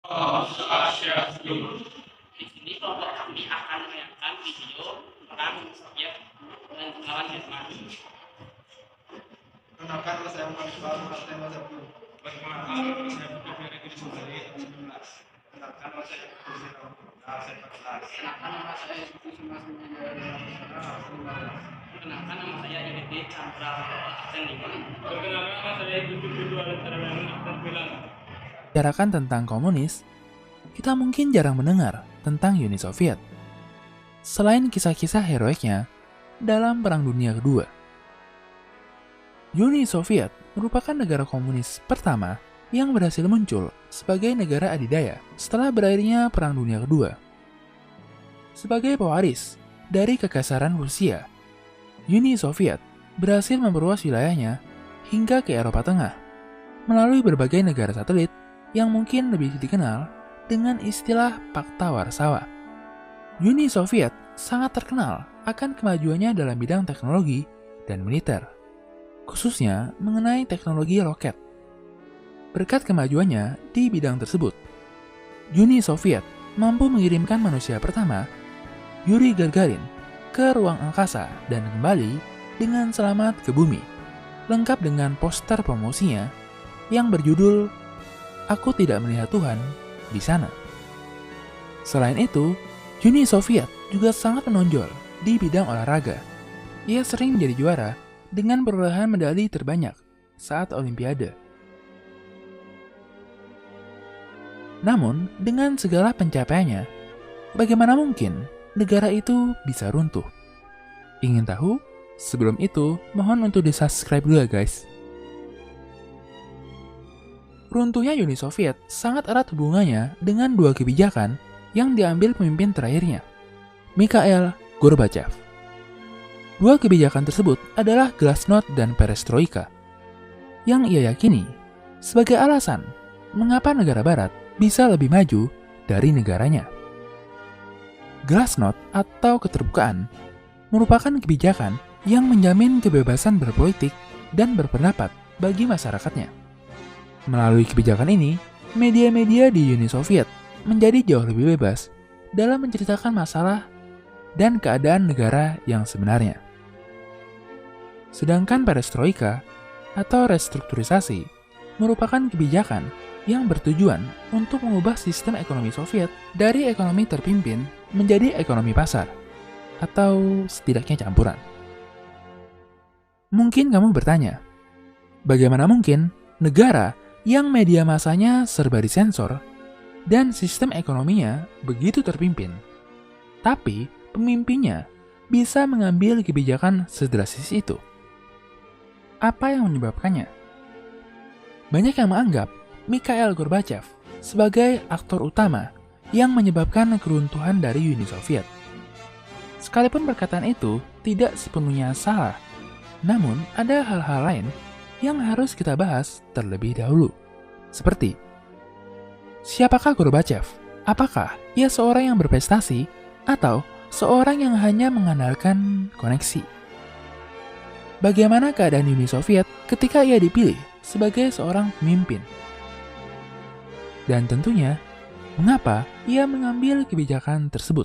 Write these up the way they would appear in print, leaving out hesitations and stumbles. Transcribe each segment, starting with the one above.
Oh, Swastiastu. Di sini kelompok kami akan menayangkan video perang Soviet melawan Jerman. Perkenalkan, saya Muhammad Partai Mazhabku. Perkenalkan, saya Budi Ferry Sundari, 19. Perkenalkan, saya Budi Ferry 14. Kenalkan, nama saya Yudi Simasmudi dari Kenalkan, nama saya Yudi Chandra absen 5. Perkenalkan, nama saya Budi Ferry absen 9. Bicarakan tentang komunis, kita mungkin jarang mendengar tentang Uni Soviet. Selain kisah-kisah heroiknya dalam Perang Dunia Kedua. Uni Soviet merupakan negara komunis pertama yang berhasil muncul sebagai negara adidaya setelah berakhirnya Perang Dunia Kedua. Sebagai pewaris dari kekasaran Rusia, Uni Soviet berhasil memperluas wilayahnya hingga ke Eropa Tengah melalui berbagai negara satelit yang mungkin lebih dikenal dengan istilah Pakta Warsawa. Uni Soviet sangat terkenal akan kemajuannya dalam bidang teknologi dan militer, khususnya mengenai teknologi roket. Berkat kemajuannya di bidang tersebut, Uni Soviet mampu mengirimkan manusia pertama, Yuri Gagarin, ke ruang angkasa dan kembali dengan selamat ke bumi, lengkap dengan poster promosinya yang berjudul "Aku Tidak Melihat Tuhan di Sana". Selain itu, Uni Soviet juga sangat menonjol di bidang olahraga. Ia sering menjadi juara dengan perolehan medali terbanyak saat Olimpiade. Namun, dengan segala pencapaiannya, bagaimana mungkin negara itu bisa runtuh? Ingin tahu? Sebelum itu, mohon untuk di-subscribe dulu ya guys. Runtuhnya Uni Soviet sangat erat hubungannya dengan dua kebijakan yang diambil pemimpin terakhirnya, Mikhail Gorbachev. Dua kebijakan tersebut adalah Glasnost dan Perestroika, yang ia yakini sebagai alasan mengapa negara barat bisa lebih maju dari negaranya. Glasnost atau keterbukaan merupakan kebijakan yang menjamin kebebasan berpolitik dan berpendapat bagi masyarakatnya. Melalui kebijakan ini, media-media di Uni Soviet menjadi jauh lebih bebas dalam menceritakan masalah dan keadaan negara yang sebenarnya. Sedangkan perestroika atau restrukturisasi merupakan kebijakan yang bertujuan untuk mengubah sistem ekonomi Soviet dari ekonomi terpimpin menjadi ekonomi pasar, atau setidaknya campuran. Mungkin kamu bertanya, bagaimana mungkin negara yang media massanya serba disensor dan sistem ekonominya begitu terpimpin, tapi pemimpinnya bisa mengambil kebijakan sedrastis itu? Apa yang menyebabkannya? Banyak yang menganggap Mikhail Gorbachev sebagai aktor utama yang menyebabkan keruntuhan dari Uni Soviet. Sekalipun perkataan itu tidak sepenuhnya salah, namun ada hal-hal lain yang harus kita bahas terlebih dahulu. Seperti, siapakah Gorbachev? Apakah ia seorang yang berprestasi atau seorang yang hanya mengandalkan koneksi? Bagaimana keadaan Uni Soviet ketika ia dipilih sebagai seorang pemimpin? Dan tentunya, mengapa ia mengambil kebijakan tersebut?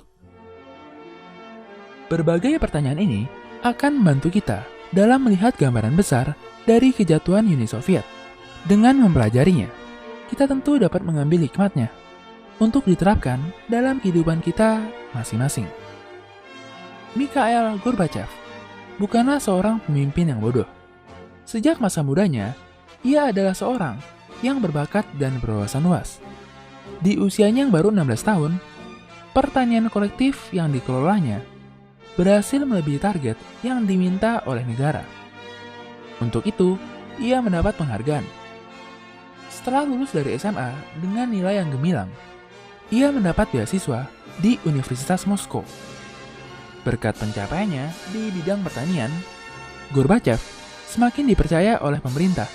Berbagai pertanyaan ini akan membantu kita dalam melihat gambaran besar dari kejatuhan Uni Soviet. Dengan mempelajarinya, kita tentu dapat mengambil hikmatnya untuk diterapkan dalam kehidupan kita masing-masing. Mikhail Gorbachev bukanlah seorang pemimpin yang bodoh. Sejak masa mudanya, ia adalah seorang yang berbakat dan berwawasan luas. Di usianya yang baru 16 tahun, pertanian kolektif yang dikelolanya berhasil melebihi target yang diminta oleh negara. Untuk itu, ia mendapat penghargaan. Setelah lulus dari SMA dengan nilai yang gemilang, ia mendapat beasiswa di Universitas Moskow. Berkat pencapaiannya di bidang pertanian, Gorbachev semakin dipercaya oleh pemerintah.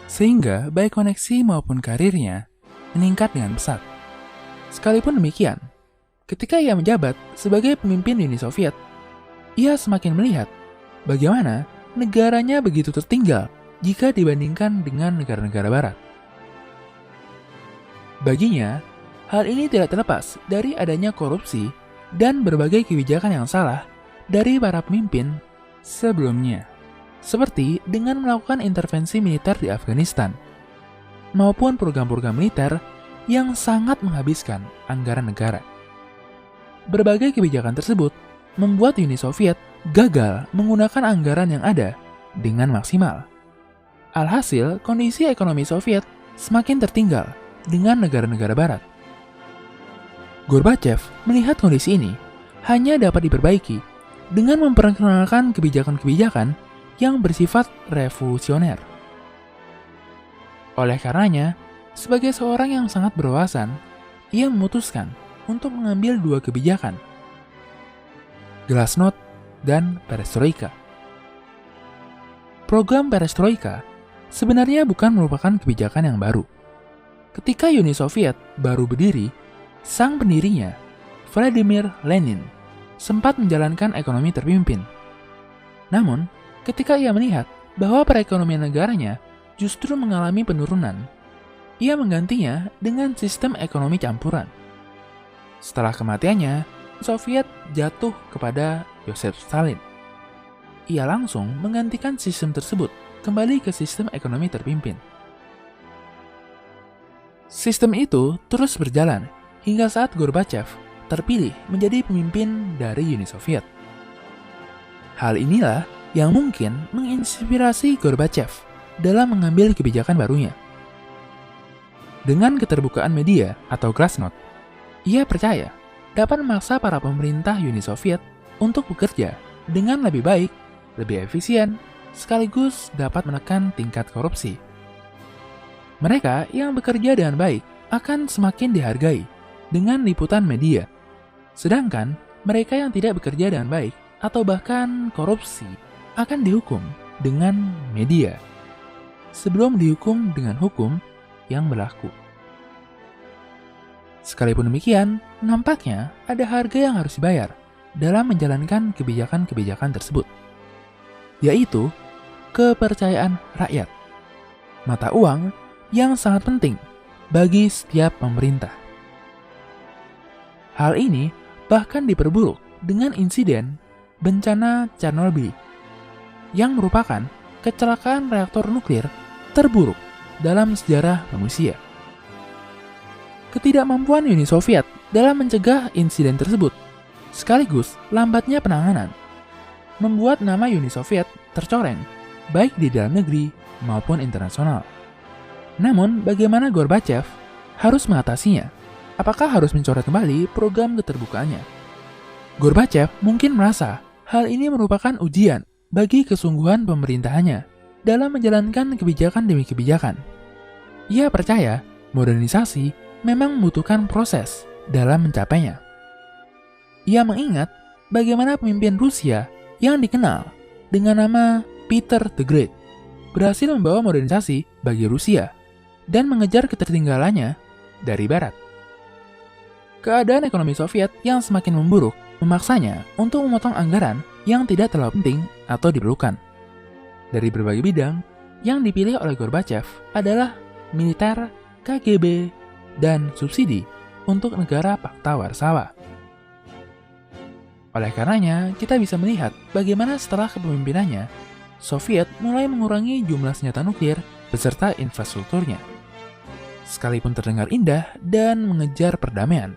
Sehingga baik koneksi maupun karirnya meningkat dengan pesat. Sekalipun demikian, ketika ia menjabat sebagai pemimpin Uni Soviet, ia semakin melihat bagaimana negaranya begitu tertinggal jika dibandingkan dengan negara-negara barat. Baginya, hal ini tidak terlepas dari adanya korupsi dan berbagai kebijakan yang salah dari para pemimpin sebelumnya, seperti dengan melakukan intervensi militer di Afghanistan, maupun program-program militer yang sangat menghabiskan anggaran negara. Berbagai kebijakan tersebut membuat Uni Soviet gagal menggunakan anggaran yang ada dengan maksimal. Alhasil, kondisi ekonomi Soviet semakin tertinggal dengan negara-negara barat. Gorbachev melihat kondisi ini hanya dapat diperbaiki dengan memperkenalkan kebijakan-kebijakan yang bersifat revolusioner. Oleh karenanya, sebagai seorang yang sangat berwawasan, ia memutuskan untuk mengambil dua kebijakan, Glasnost dan Perestroika. Program Perestroika sebenarnya bukan merupakan kebijakan yang baru. Ketika Uni Soviet baru berdiri, sang pendirinya, Vladimir Lenin, sempat menjalankan ekonomi terpimpin. Namun, ketika ia melihat bahwa perekonomian negaranya justru mengalami penurunan, ia menggantinya dengan sistem ekonomi campuran. Setelah kematiannya, Soviet jatuh kepada Joseph Stalin. Ia langsung menggantikan sistem tersebut kembali ke sistem ekonomi terpimpin. Sistem itu terus berjalan hingga saat Gorbachev terpilih menjadi pemimpin dari Uni Soviet. Hal inilah yang mungkin menginspirasi Gorbachev dalam mengambil kebijakan barunya. Dengan keterbukaan media atau Glasnost, ia percaya dapat memaksa para pemerintah Uni Soviet untuk bekerja dengan lebih baik, lebih efisien, sekaligus dapat menekan tingkat korupsi. Mereka yang bekerja dengan baik akan semakin dihargai dengan liputan media, sedangkan mereka yang tidak bekerja dengan baik atau bahkan korupsi akan dihukum dengan media, sebelum dihukum dengan hukum yang berlaku. Sekalipun demikian, nampaknya ada harga yang harus dibayar dalam menjalankan kebijakan-kebijakan tersebut, yaitu kepercayaan rakyat, mata uang yang sangat penting bagi setiap pemerintah. Hal ini bahkan diperburuk dengan insiden bencana Chernobyl, yang merupakan kecelakaan reaktor nuklir terburuk dalam sejarah manusia. Ketidakmampuan Uni Soviet dalam mencegah insiden tersebut, sekaligus lambatnya penanganan, membuat nama Uni Soviet tercoreng baik di dalam negeri maupun internasional. Namun, bagaimana Gorbachev harus mengatasinya? Apakah harus mencoret kembali program keterbukaannya? Gorbachev mungkin merasa hal ini merupakan ujian bagi kesungguhan pemerintahannya dalam menjalankan kebijakan demi kebijakan. Ia percaya modernisasi memang membutuhkan proses dalam mencapainya. Ia mengingat bagaimana pemimpin Rusia yang dikenal dengan nama Peter the Great berhasil membawa modernisasi bagi Rusia dan mengejar ketertinggalannya dari Barat. Keadaan ekonomi Soviet yang semakin memburuk memaksanya untuk memotong anggaran yang tidak terlalu penting atau diperlukan. Dari berbagai bidang, yang dipilih oleh Gorbachev adalah militer, KGB, dan subsidi untuk negara Pakta Warsawa. Oleh karenanya, kita bisa melihat bagaimana setelah kepemimpinannya, Soviet mulai mengurangi jumlah senjata nuklir beserta infrastrukturnya. Sekalipun terdengar indah dan mengejar perdamaian,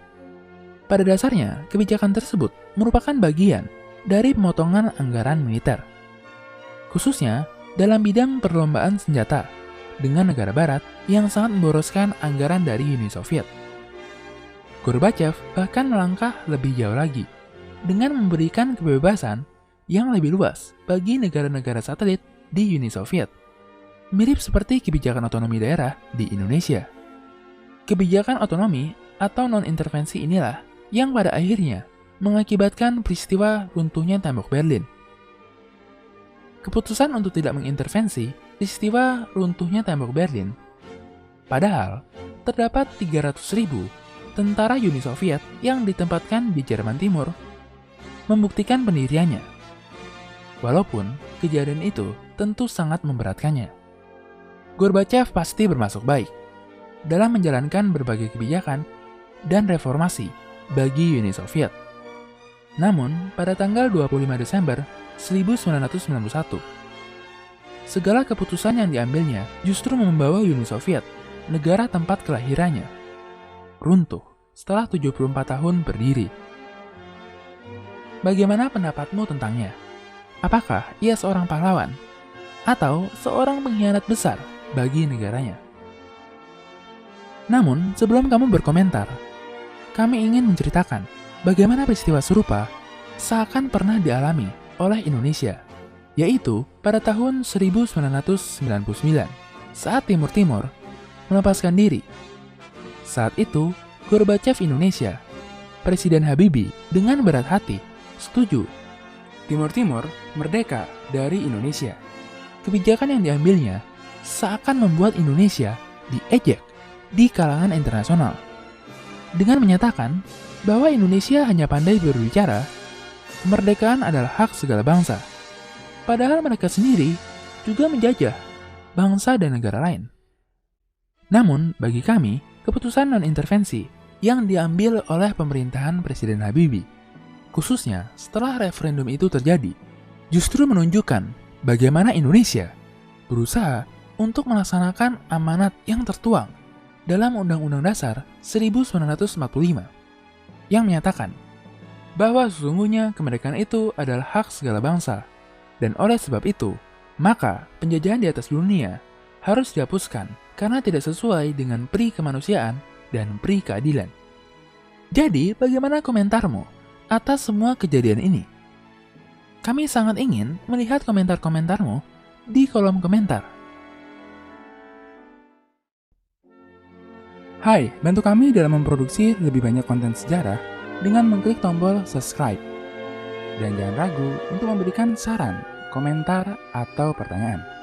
pada dasarnya kebijakan tersebut merupakan bagian dari pemotongan anggaran militer, khususnya dalam bidang perlombaan senjata dengan negara barat yang sangat memboroskan anggaran dari Uni Soviet. Gorbachev bahkan melangkah lebih jauh lagi dengan memberikan kebebasan yang lebih luas bagi negara-negara satelit di Uni Soviet, mirip seperti kebijakan otonomi daerah di Indonesia. Kebijakan otonomi atau non-intervensi inilah yang pada akhirnya mengakibatkan peristiwa runtuhnya tembok Berlin. Keputusan untuk tidak mengintervensi peristiwa runtuhnya tembok Berlin, padahal terdapat 300.000 tentara Uni Soviet yang ditempatkan di Jerman Timur, membuktikan pendiriannya. Walaupun kejadian itu tentu sangat memberatkannya. Gorbachev pasti bermaksud baik, dalam menjalankan berbagai kebijakan dan reformasi bagi Uni Soviet. Namun, pada tanggal 25 Desember 1991, segala keputusan yang diambilnya justru membawa Uni Soviet, negara tempat kelahirannya, runtuh setelah 74 tahun berdiri. Bagaimana pendapatmu tentangnya? Apakah ia seorang pahlawan atau seorang pengkhianat besar bagi negaranya? Namun, sebelum kamu berkomentar, kami ingin menceritakan bagaimana peristiwa serupa seakan pernah dialami oleh Indonesia, yaitu pada tahun 1999 saat Timur Timur melepaskan diri. Saat itu, Gorbachev Indonesia, Presiden Habibie dengan berat hati setuju Timur Timur merdeka dari Indonesia. Kebijakan yang diambilnya seakan membuat Indonesia diejek di kalangan internasional dengan menyatakan bahwa Indonesia hanya pandai berbicara, kemerdekaan adalah hak segala bangsa. Padahal mereka sendiri juga menjajah bangsa dan negara lain. Namun, bagi kami, keputusan non-intervensi yang diambil oleh pemerintahan Presiden Habibie, khususnya setelah referendum itu terjadi, justru menunjukkan bagaimana Indonesia berusaha untuk melaksanakan amanat yang tertuang dalam Undang-Undang Dasar 1945 yang menyatakan bahwa sesungguhnya kemerdekaan itu adalah hak segala bangsa, dan oleh sebab itu, maka penjajahan di atas dunia harus dihapuskan karena tidak sesuai dengan pri kemanusiaan dan pri keadilan. Jadi, bagaimana komentarmu atas semua kejadian ini? Kami sangat ingin melihat komentar-komentarmu di kolom komentar. Hai, bantu kami dalam memproduksi lebih banyak konten sejarah dengan mengklik tombol subscribe. Dan jangan ragu untuk memberikan saran, komentar, atau pertanyaan.